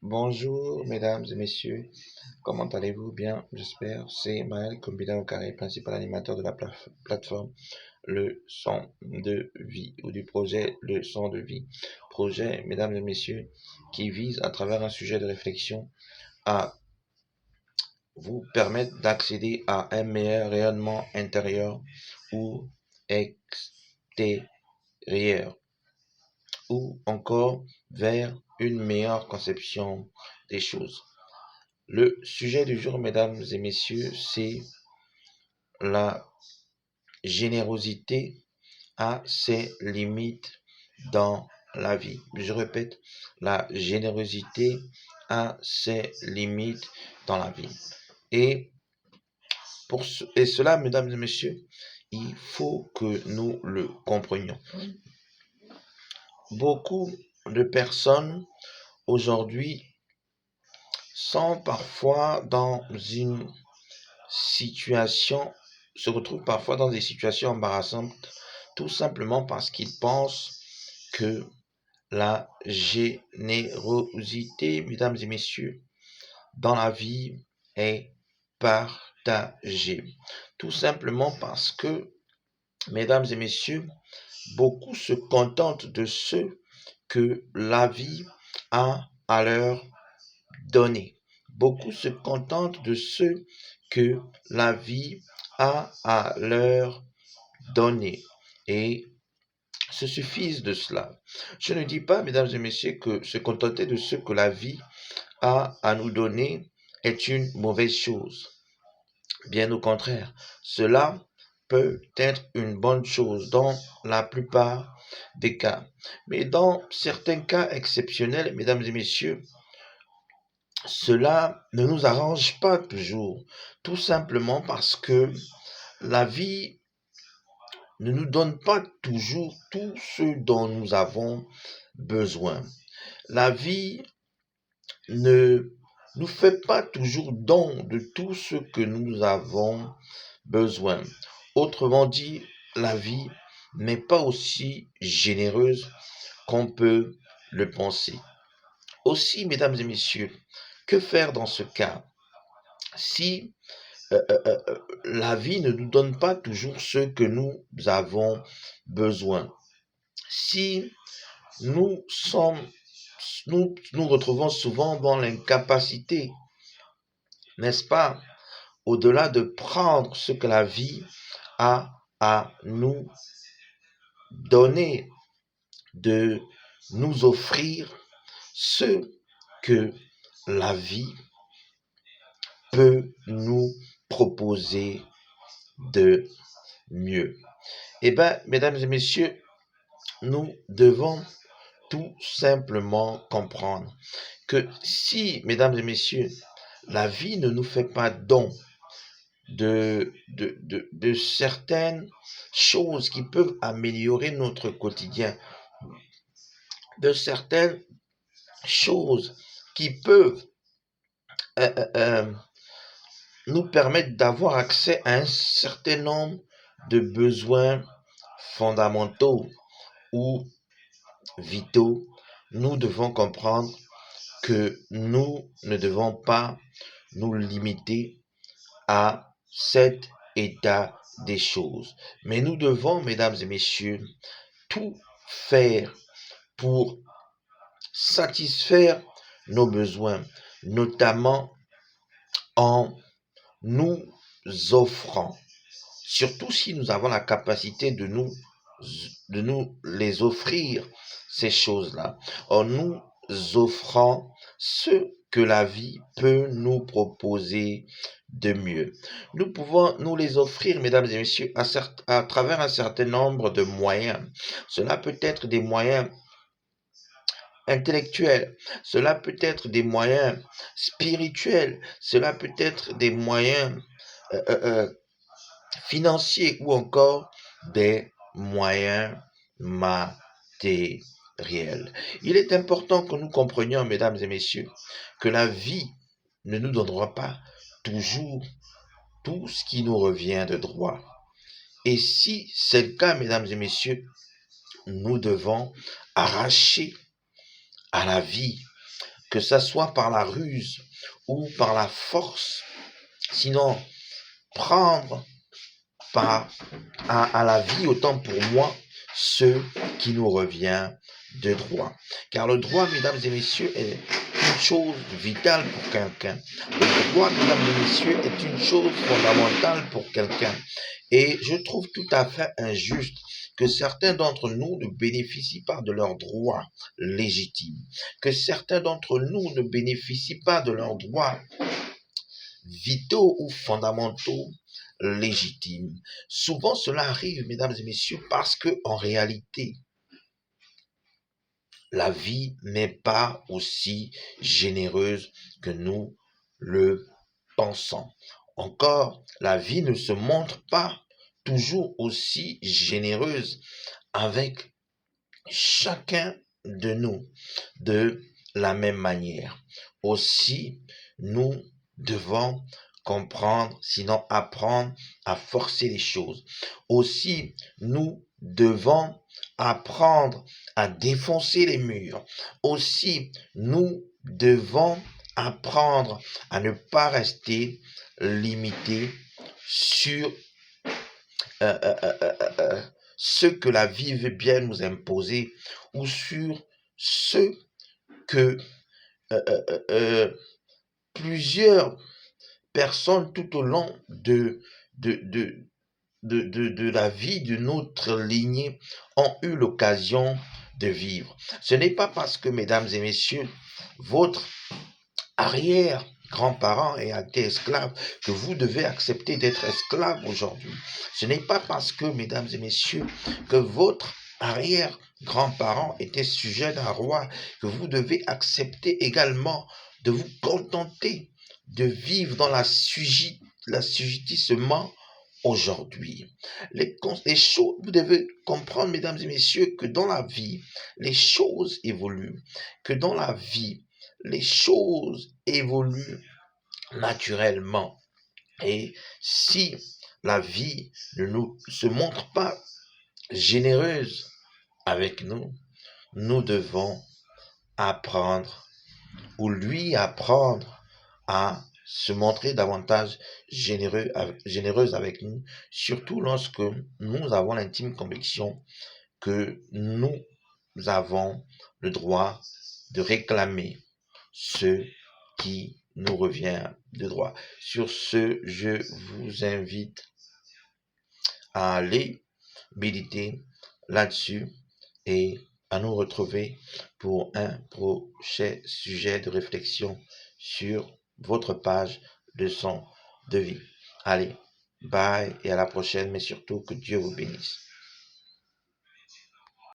Bonjour, mesdames et messieurs. Comment allez-vous? Bien, j'espère. C'est Maël Combina au carré, principal animateur de la plateforme Le Son de Vie ou du projet Le Son de Vie. Projet, mesdames et messieurs, qui vise à travers un sujet de réflexion à vous permettre d'accéder à un meilleur rayonnement intérieur ou extérieur ou encore vers une meilleure conception des choses. Le sujet du jour, mesdames et messieurs, c'est la générosité a ses limites dans la vie. Je répète, la générosité a ses limites dans la vie. Et et cela, mesdames et messieurs, il faut que nous le comprenions. Beaucoup de personnes aujourd'hui sont parfois dans une situation, se retrouvent parfois dans des situations embarrassantes, tout simplement parce qu'ils pensent que la générosité, mesdames et messieurs, dans la vie est partagée. Tout simplement parce que, mesdames et messieurs, beaucoup se contentent de ce que la vie a à leur donner. Beaucoup se contentent de ce que la vie a à leur donner et se suffisent de cela. Je ne dis pas, mesdames et messieurs, que se contenter de ce que la vie a à nous donner est une mauvaise chose. Bien au contraire, cela peut être une bonne chose dans la plupart des cas. Mais dans certains cas exceptionnels, mesdames et messieurs, cela ne nous arrange pas toujours, tout simplement parce que la vie ne nous donne pas toujours tout ce dont nous avons besoin. La vie ne nous fait pas toujours don de tout ce que nous avons besoin. Autrement dit, la vie n'est pas aussi généreuse qu'on peut le penser. Aussi, mesdames et messieurs, que faire dans ce cas? Si la vie ne nous donne pas toujours ce que nous avons besoin, si nous sommes, nous retrouvons souvent dans l'incapacité, n'est-ce pas, au-delà de prendre ce que la vie a à nous donner, de nous offrir ce que la vie peut nous proposer de mieux. Eh bien, mesdames et messieurs, nous devons tout simplement comprendre que si, mesdames et messieurs, la vie ne nous fait pas don de certaines choses qui peuvent améliorer notre quotidien, de certaines choses qui peuvent euh, euh, euh, nous permettre d'avoir accès à un certain nombre de besoins fondamentaux ou vitaux, nous devons comprendre que nous ne devons pas nous limiter à cet état des choses. Mais nous devons, mesdames et messieurs, tout faire pour satisfaire nos besoins, notamment en nous offrant, surtout si nous avons la capacité de nous les offrir, ces choses-là, en nous offrant ce que la vie peut nous proposer de mieux. Nous pouvons nous les offrir, mesdames et messieurs, à travers un certain nombre de moyens. Cela peut être des moyens intellectuels, cela peut être des moyens spirituels, cela peut être des moyens euh, euh, euh, financiers ou encore des moyens matériels. Il est important que nous comprenions, mesdames et messieurs, que la vie ne nous donnera pas toujours tout ce qui nous revient de droit. Et si c'est le cas, mesdames et messieurs, nous devons arracher à la vie que ça soit par la ruse ou par la force, sinon prendre part à la vie autant pour moi ce qui nous revient de droit. Car le droit, mesdames et messieurs, est une chose vitale pour quelqu'un. Le droit, mesdames et messieurs, est une chose fondamentale pour quelqu'un. Et je trouve tout à fait injuste que certains d'entre nous ne bénéficient pas de leurs droits légitimes, que certains d'entre nous ne bénéficient pas de leurs droits vitaux ou fondamentaux légitimes. Souvent cela arrive, mesdames et messieurs, parce que en réalité, la vie n'est pas aussi généreuse que nous le pensons. Encore, la vie ne se montre pas toujours aussi généreuse avec chacun de nous de la même manière. Aussi, nous devons comprendre, sinon apprendre à forcer les choses. Aussi, nous devons apprendre à défoncer les murs. Aussi, nous devons apprendre à ne pas rester limité sur euh, euh, euh, euh, euh, ce que la vie veut bien nous imposer ou sur ce que plusieurs personnes tout au long de la vie de notre lignée ont eu l'occasion de vivre. Ce n'est pas parce que, mesdames et messieurs, votre arrière-grand-parent ait été esclave que vous devez accepter d'être esclave aujourd'hui. Ce n'est pas parce que, mesdames et messieurs, que votre arrière-grand-parent était sujet d'un roi que vous devez accepter également de vous contenter de vivre dans l'assujettissement aujourd'hui. Les choses, vous devez comprendre, mesdames et messieurs, que dans la vie, les choses évoluent, que dans la vie, les choses évoluent naturellement. Et si la vie ne nous se montre pas généreuse avec nous, nous devons apprendre ou lui apprendre à se montrer davantage généreuse avec nous, surtout lorsque nous avons l'intime conviction que nous avons le droit de réclamer ce qui nous revient de droit. Sur ce, je vous invite à aller méditer là-dessus et à nous retrouver pour un prochain sujet de réflexion sur votre page leçon de vie. Allez, bye et à la prochaine, mais surtout que Dieu vous bénisse.